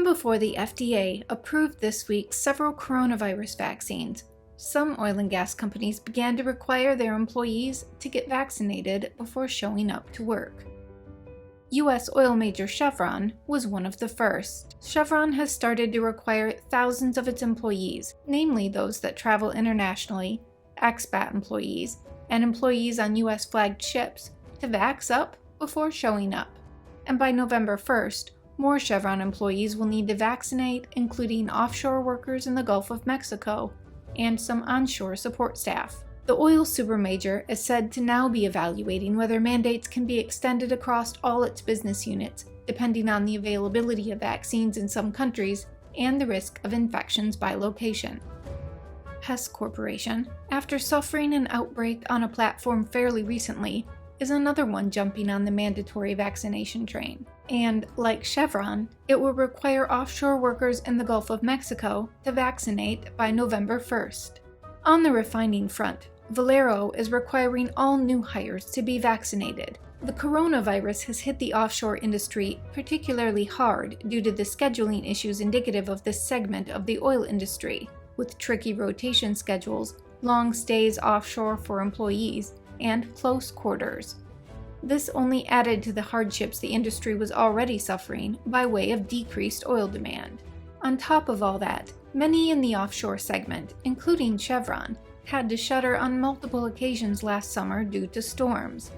before the FDA approved this week several coronavirus vaccines, some oil and gas companies began to require their employees to get vaccinated before showing up to work. U.S. oil major Chevron was one of the first. Chevron has started to require thousands of its employees, namely those that travel internationally, expat employees, and employees on U.S.-flagged ships, to vax up before showing up. And by November 1st, more Chevron employees will need to vaccinate, including offshore workers in the Gulf of Mexico and some onshore support staff. The oil supermajor is said to now be evaluating whether mandates can be extended across all its business units, depending on the availability of vaccines in some countries and the risk of infections by location. Hess Corporation, after suffering an outbreak on a platform fairly recently, is another one jumping on the mandatory vaccination train. And, like Chevron, it will require offshore workers in the Gulf of Mexico to vaccinate by November 1st. On the refining front, Valero is requiring all new hires to be vaccinated. The coronavirus has hit the offshore industry particularly hard due to the scheduling issues indicative of this segment of the oil industry, with tricky rotation schedules, long stays offshore for employees, and close quarters. This only added to the hardships the industry was already suffering by way of decreased oil demand. On top of all that, many in the offshore segment, including Chevron, had to shutter on multiple occasions last summer due to storms.